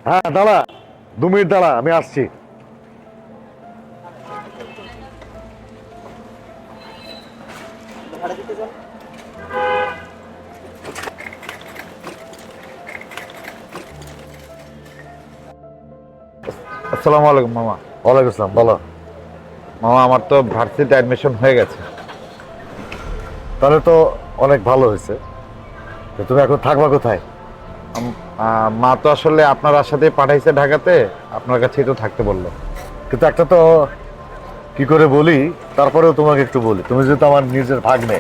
হ্যাঁ দাঁড়া, 2 মিনিট দাঁড়া, আমি আসছি। আসসালামু আলাইকুম মামা। ওয়ালাইকুম আসসালাম, বলো। মামা আমার তো ভার্সিটিতে অ্যাডমিশন হয়ে গেছে। তাহলে তো অনেক ভালো হয়েছে। তো তুমি এখন থাকবা কোথায়? মা তো আসলে আপনার আশাতেই পাঠাইছে ঢাকাতে, আপনার কাছেই তো থাকতে বললো। কিন্তু একটা তো কি করে বলি, তারপরেও তোমাকে একটু বলি, তুমি যেহেতু আমার নিজের ভাগ্নে,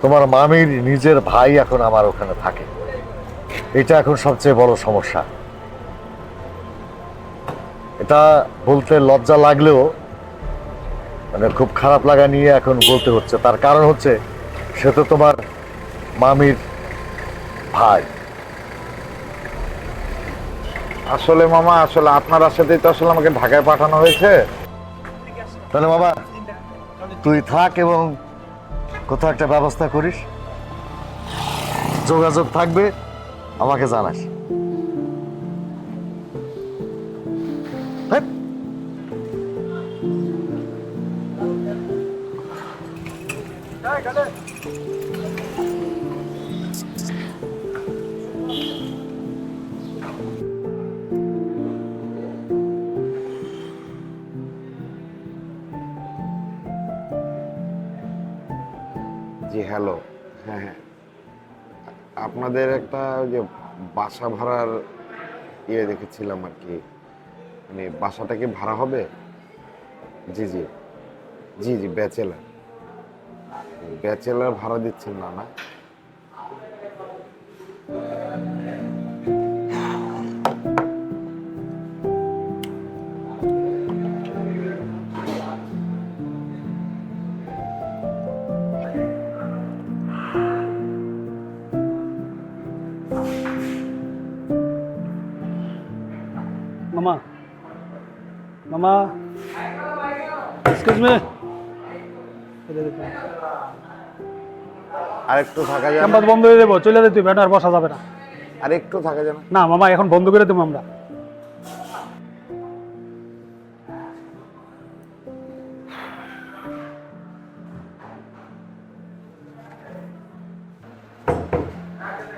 তোমার মামির নিজের ভাই এখন আমার ওখানে থাকে। এটা এখন সবচেয়ে বড় সমস্যা। এটা বলতে লজ্জা লাগলেও মানে খুব খারাপ লাগা নিয়ে এখন বলতে হচ্ছে। তার কারণ হচ্ছে সে তো তোমার মামির ভাই। আসলে মামা, আসলে আপনার আশাতেই তো আসলে আমাকে ঢাকায় পাঠানো হয়েছে। তাহলে বাবা তুই থাক এবং কোথাও একটা ব্যবস্থা করিস, যোগাযোগ থাকবে, আমাকে জানাস। হ্যাঁ। জি হ্যালো। হ্যাঁ হ্যাঁ, আপনাদের একটা ওই যে বাসা ভাড়ার দেখেছিলাম আর কি। মানে বাসাটা কি ভাড়া হবে? জি জি, জি জি, ব্যাচেলার। ব্যাচেলার ভাড়া দিচ্ছেন না না? মামা, মামা, এক্সকিউজ মি। আর একটু থাকা যায় না? ক্যাম্পাস বন্ধ হয়ে যাবো, চলে যেতে হবে, আর বসা যাবে না। আর একটু থাকা যায় না? না মামা, এখন বন্ধ করে দেবো আমরা।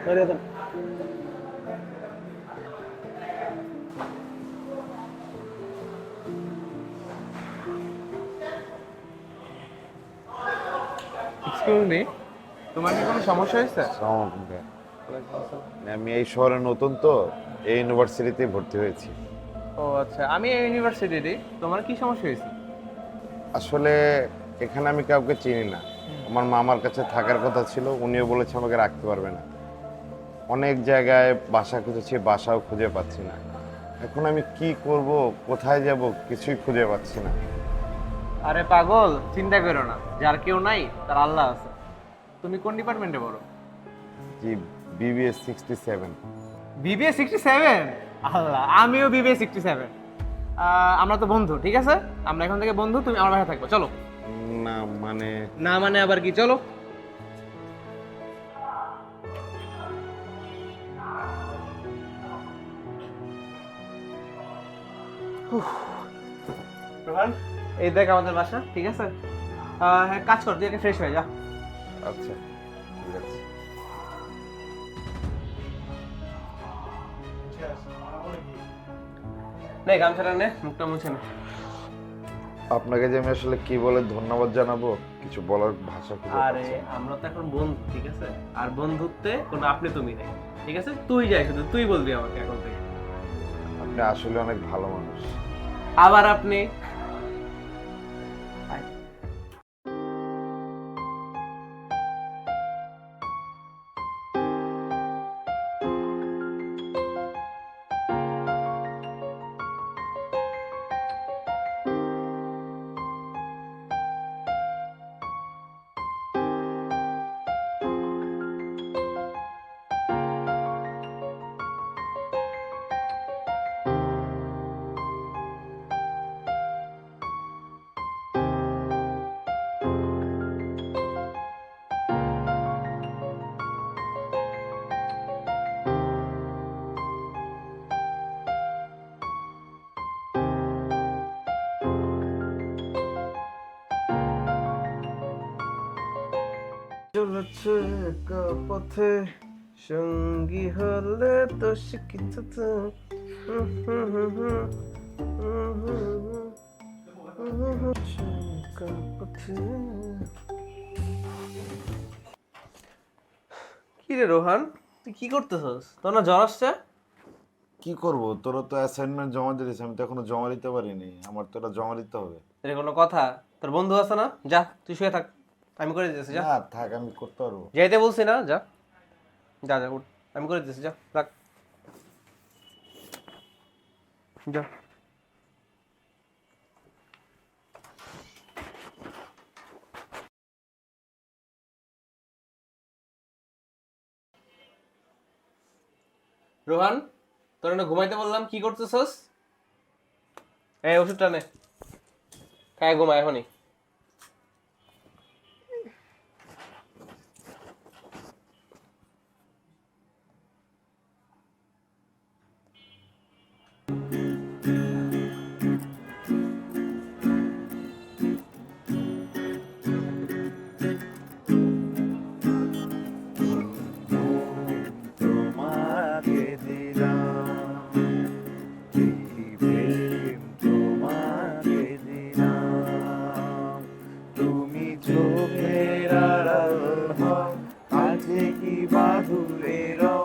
বেরিয়ে দেন। এক্সকিউজ মি, তোমার কি কোনো সমস্যা হয়েছে? আসসালামু আলাইকুম ভাইয়া। আমি এই শহরে নতুন তো, এই ইউনিভার্সিটিতে ভর্তি হয়েছি। ও আচ্ছা, আমি এই ইউনিভার্সিটিরই। তোমার কি সমস্যা হয়েছে? আসলে এখানে আমি কাউকে চিনি না। আমার মামার কাছে থাকার কথা ছিল, উনিও বলেছে আমাকে রাখতে পারবে না। অনেক জায়গায় বাসা খুঁজেছি, বাসাও খুঁজে পাচ্ছি না। এখন আমি কি করব, কোথায় যাব, কিছুই খুঁজে পাচ্ছি না। আরে পাগল, চিন্তা করো না, যার কেউ নাই তার আল্লাহ আছে। তুমি কোন ডিপার্টমেন্টে পড়ো? জি, বিবিএস 67। বিবিএ 67? আল্লাহ, আমিও বিবিএ 67। আমরা তো বন্ধু, ঠিক আছে? আমরা এখন থেকে বন্ধু, তুমি আমার বাসায় থাকবে, চলো। না মানে, না মানে আবার কি, চলো। রোহান, এই দেখ আমাদের বাসা, ঠিক আছে? হ্যাঁ, কাজ কর, তুই একটা ফ্রেশ হয়ে যা। আচ্ছা ঠিক আছে। নে গামছাটা নে, মুখটা মুছে নে। আপনাকে যে আমি আসলে কি বলে ধন্যবাদ জানাবো, কিছু বলার ভাষা খুঁজে আরে পাচ্ছি না। আমরা তো এখন বন্ধু, ঠিক আছে? আর বন্ধুত্বে কোনো আপনি তুমি নেই, ঠিক আছে? তুই যাই, শুধু তুই বলবি আমাকে এখন থেকে। আপনি আসলে অনেক ভালো মানুষ। আবার আপনি। চলেছে একা পথে সঙ্গী হলে তো শিক্ষিত কি রে রোহান, তুই কি করতেছস? তোর না জ্বর আসছে? কি করব, তোরা তো অ্যাসাইনমেন্ট জমা দিয়েছিস, আমি তো এখনো জমা দিতে পারিনি। আমার তো এটা জমা দিতে হবে। এটা কোনো কথা? তোর বন্ধু আছে না, যা তুই শুয়ে থাক, আমি করে দিতেছি। যা, না থাক, আমি করতে পারবো। যাইতে বলছি না, যা যা যা উঠ, আমি করে দিতেছি, যা রাখ, যা। রোহান, তোর না ঘুমাইতে বললাম, কি করতেছস? এই ওষুধটা নে, খায় ঘুমা এখনই। তোমাকে দিলাম, এই প্রেম তোমাকে দিলাম, তুমি চোখের আড়াল হও, কাছে কি বাদুরে রও,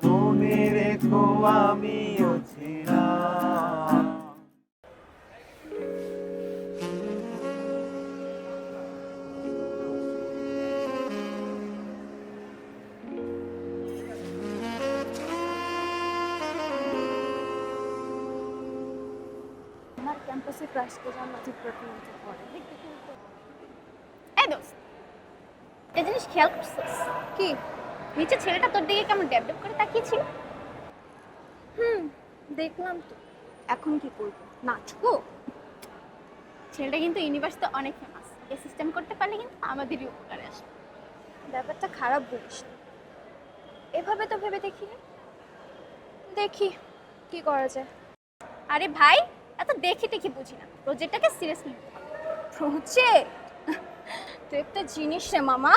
মনে রেখো আমিও ছিলাম। আমার ক্যাম্পাসে ক্রাশকে জানা ঠিক প্রতিনিয়ত পড়ে দেখতে কিন্তু এই দোস্ত, এই জিনিস খেয়াল করছিস কি? নিচে ছেলেটা তোর দিকে কেমন ড্যাব ড্যাব করে তাকিয়েছিল। দেখলাম তো। এখন কি করবো, নাচবো? ছেলেটা কিন্তু ইউনিভার্সিটিতে অনেক ফেমাস, এই সিস্টেম করতে পারলে কিন্তু আমাদেরই উপকারে আসবে। ব্যাপারটা খারাপ বলিস না, এভাবে তো ভেবে দেখিনি। দেখি কি করা যায়। আরে ভাই, এত দেখি দেখি বুঝি না, প্রজেক্টটাকে সিরিয়াসলি নিতে হবে। প্রজেক্ট? তুই একটা জিনিস রে মামা।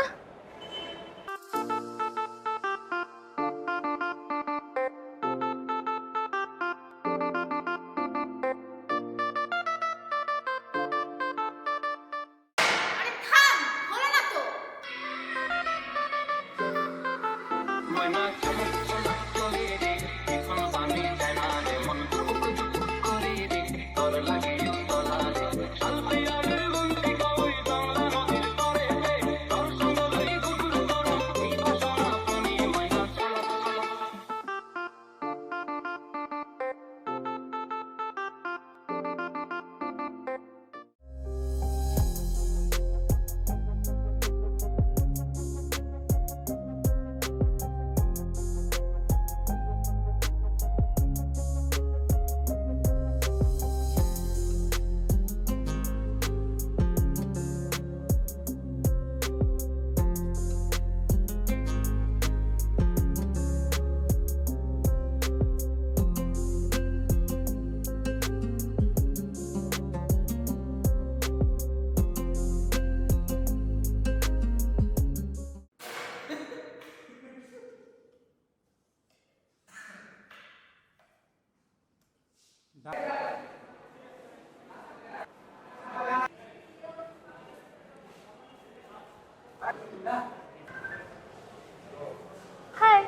হাই।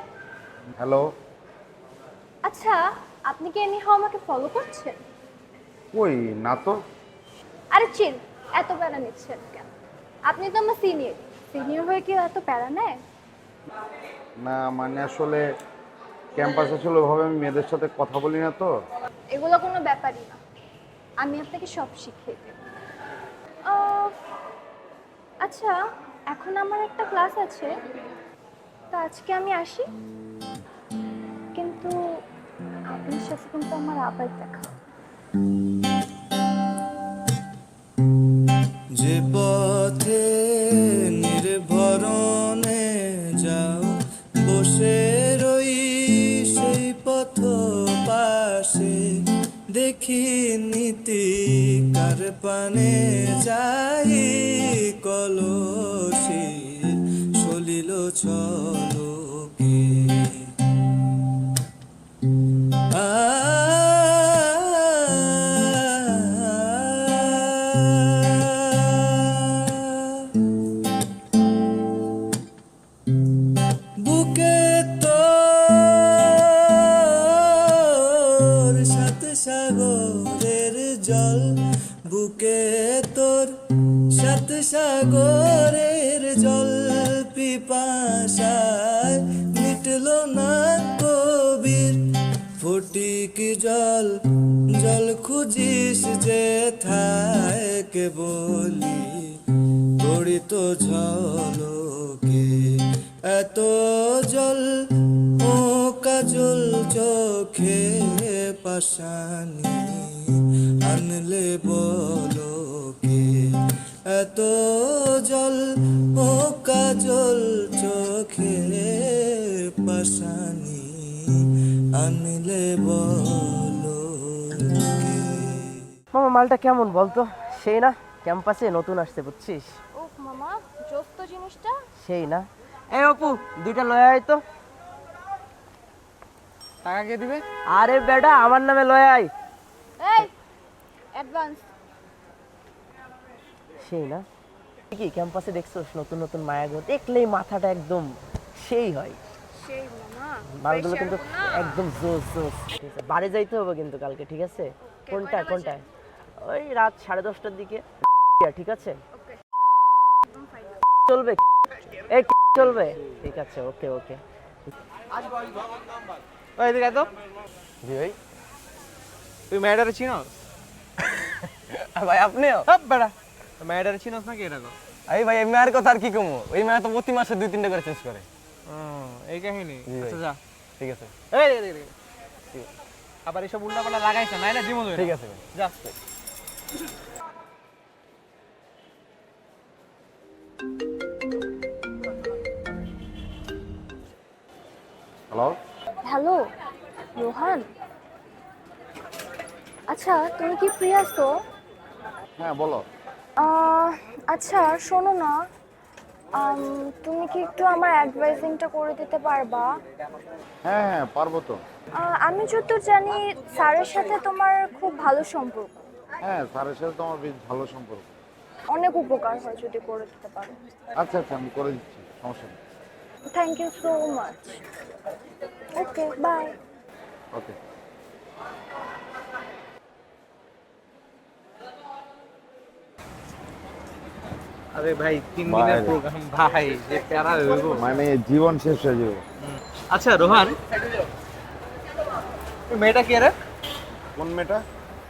হ্যালো। আচ্ছা, আপনি কি এমনি আমাকে ফলো করছেন? কই না তো। আরে চিল, এত প্যারা নিচ্ছেন কেন? আপনি তো আমার সিনিয়র, সিনিয়র হয়ে কি এত প্যারা নেয়? না মানে আসলে ক্যাম্পাসে ছিল ওইভাবে আমি মেয়েদের সাথে কথা বলি না তো। এগুলো কোনো ব্যাপারই না, আমি আপনাকে সব শিখিয়ে দেব। আচ্ছা, এখন আমার একটা ক্লাস আছে, তো আজকে আমি আসি। কিন্তু আপনার সাথে কিন্তু আমার আবার দেখা হবে। যে পথে নির্ভরণে যাও, বসে রই সেই পথ পাশে, দেখি নীতি কার পানে যাই কলসি, সলিল ঝলকে বুকে তোর সাত সাগরের জল বুকে তোর সাত সাগরের জল পিপাসায় মিটলো না কবির ফটিক জল জল খুঁজিস যে থাকে বলি তড়িত ঝলকে এত জল ও কাজল চোখে পাশানি আনলে বলকে এত জল ও কাজল চোখে পাশানি আনলে বলকে। মামা মালটা কেমন বলতো? সেই না, ক্যাম্পাসে নতুন আসছে বুঝছিস? ও মামা জোস তো জিনিসটা। সেই না। এই অপু, দুইটা লয়ে আয় তো। টাকা কে দিবে? আরে বেটা, আমার নামে লয়ে আয়। এই অ্যাডভান্স। সেই না। কি ক্যাম্পাসে দেখছোস নতুন নতুন মায়াগো, দেখলেই মাথাটা একদম সেই হয়। সেই মামা মালগুলো কিন্তু একদম জোস জোস। ঠিক আছে, বাড়ি যাইতে হবে কিন্তু কালকে, ঠিক আছে? কোনটা কোনটা? ওই রাত 10:30টার দিকে, ঠিক আছে? চলবে? এই চলবে, ঠিক আছে, ওকে ওকে। ওই এদিকে তো, জি ভাই। তুই ম্যাডারে চিনোস? ভাই আপনিও? বেড়া, ম্যাডারে চিনোস নাকি এরকম? এই ভাই এই মেয়ের কথা আর কি কমু, ওই মেয়ে তো প্রতি মাসে 2-3টা করে চেঞ্জ করে। এই কাহিনী। জি ভাই। আচ্ছা যা। ঠিক আছে এই রে রে। আবার এসব উল্টাপাল্টা লাগাইছ না, না জীবন ঠিক আছে ভাই। যা। হ্যালো, হ্যালো রোহান, আচ্ছা তুমি কি ফ্রি আছো? হ্যাঁ বলো। আচ্ছা শোনো না, তুমি কি একটু আমার অ্যাডভাইজিংটা করে দিতে পারবা? হ্যাঁ হ্যাঁ পারবো তো। আমি যতদূর জানি স্যারের সাথে তোমার খুব ভালো সম্পর্ক, হ্যাঁ স্যারের সাথে তো আমার বেশ ভালো সম্পর্ক। অনেক উপকার হয় যদি করে দিতে পারো। আচ্ছা আচ্ছা আমি করে দিচ্ছি, সমস্যা নেই। Thank you so much. Okay bye. Okay. আরে ভাই 3 দিনের বাইরে। প্রোগ্রাম ভাই, যে প্যারা হইব। মানে জীবন শেষ হয়ে যাবে। আচ্ছা রোহান, ওই মেয়েটা কে রে? কোন মেয়েটা?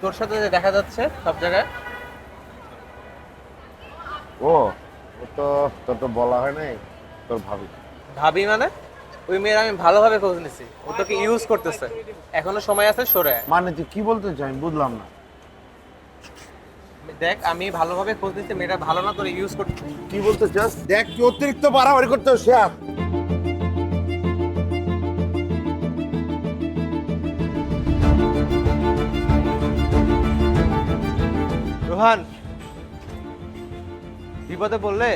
তোর সাথে যে দেখা যাচ্ছে সব জায়গায়। ও ও তো তোর তো বলা হয় নাই, তোর ভাবি। ভাবি মানে? ওই মেয়ের আমি ভালোভাবে খোঁজ নিছি, ও তোকে ইউজ করতেছে, এখনো সময় আছে সরে আয়। মানে তুই কি বলতে চাই আমি বুঝলাম না। দেখ আমি ভালোভাবে খোঁজ নিচ্ছি, মেয়েটা ভালো না, তোর ইউজ করতে। কি বলতে চাস? দেখ কি অতিরিক্ত বাড়াবাড়ি করতে শেয়ার। রোহান, বিপদে পড়লে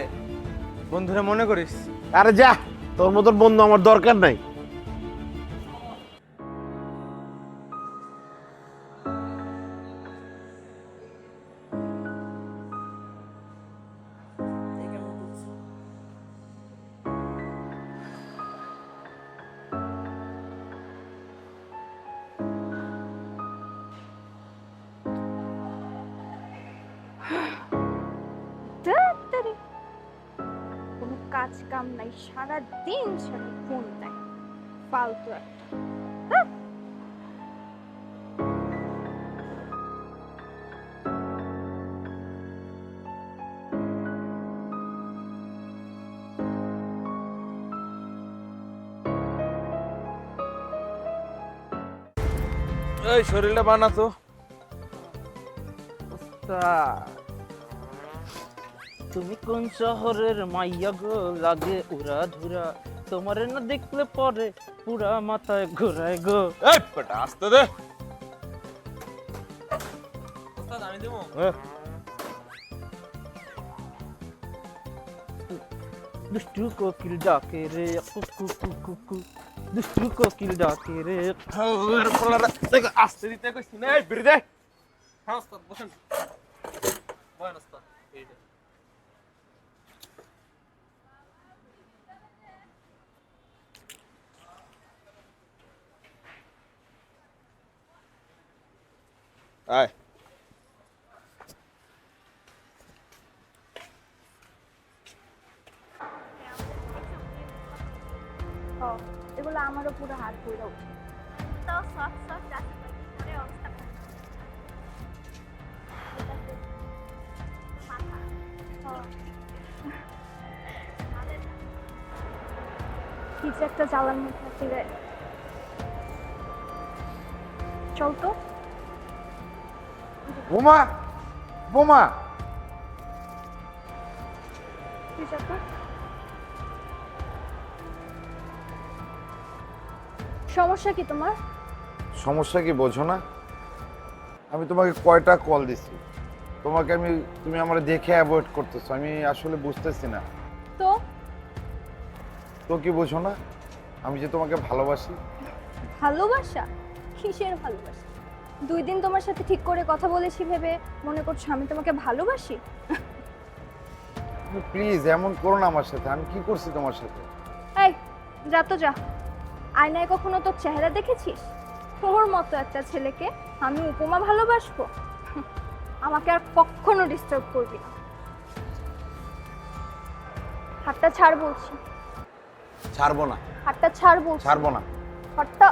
বন্ধুরা মনে করিস। আরে যা, তোর মতন বন্ধু আমার দরকার নাই। তাড়াতাড়ি কোনো কাজ কাম নাই, সারাদিন সারা ফোন দেয়, ফালতু একটা। এই শরীরটা বানাতো। তুমি কোন শহরের মাইয়া গো, লাগে উড়া ধুরা, তোমার না দেখলে পরে পুরা মাথায় ঘোরায় গো। এই বেটা আসতে দে। ওস্তাদ আমি দেবো। দুষ্টু কোকিল ডাকে রে কুকু কুকু কু দুষ্টু কোকিল ডাকে রে আসতে দিতে কইছি না এই বিরদে হ্যাঁ ওস্তাদ বসেন বলেন ওস্তাদ এই যে আয় ও এগুলো আমারও পুরো হাত পুরো তো সফট সফট রাখি পরে অবস্থা খারাপ। এটাতে মাথা কিছু একটা চালানোর মধ্যে রে চল তো বোমা বোমা কিছু একটা সমস্যা কি তোমার? সমস্যা কি বোঝো না? আমি তোমাকে কয়টা কল দিছি, তুমি আমার দেখে অ্যাভয়েড করতেছো, আমি আসলে বুঝতেছি না। তো তো কি বোঝো না? আমি যে তোমাকে ভালোবাসি। ভালোবাসা? কিসের ভালোবাসা? 2 দিন তোমার সাথে ঠিক করে কথা বলেছি ভেবে মনে করছো আমি তোমাকে ভালোবাসি? প্লিজ এমন করো না আমার সাথে। আমি কি করছি তোমার সাথে? এই যা তো যা, আয়নায় কখনো তোর চেহারা দেখেছিস? তোর মতো একটা ছেলেকে আমি উপমা ভালোবাসবো? আমাকে আর কখনো ডিস্টার্ব করবি না। হাতটা ছাড় বলছি। ছাড়বো না। হাতটা ছাড় বলছি। ছাড়বো না। হাতটা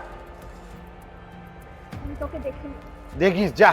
আমি তোকে দেখিনি। দেখিস যা।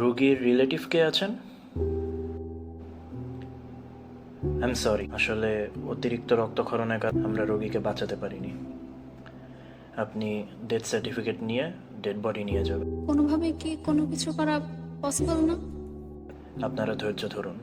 রোগীর রিলেটিভ কে আছেন? আই এম সরি, আসলে অতিরিক্ত রক্তক্ষরণের কারণে আমরা রোগীকে বাঁচাতে পারিনি। আপনি ডেথ সার্টিফিকেট নিয়ে ডেড বডি নিয়ে যাবেন। কোনোভাবে কি কোনো কিছু করা পসিবল না? আপনারা ধৈর্য ধরুন।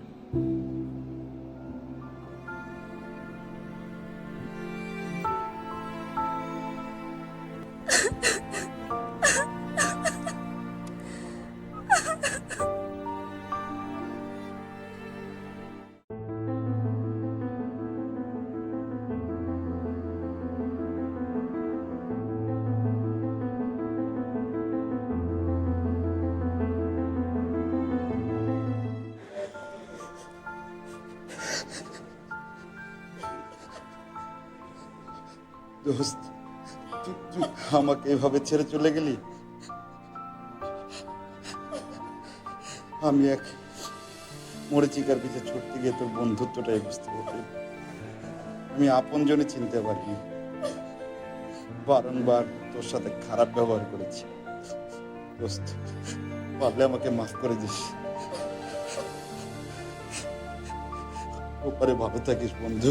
দোস্ত তুই আমাকে এভাবে ছেড়ে চলে গেলি। আমি এক মরিচিকার পিছে ছুটতে গিয়ে তোর বন্ধুত্বটাই বুঝতে পারি। আমি আপনজনে চিনতে পারিনি, বারংবার তোর সাথে খারাপ ব্যবহার করেছি। দোস্ত, পারলে আমাকে মাফ করে দিস। ওপারে ভালো থাকিস বন্ধু।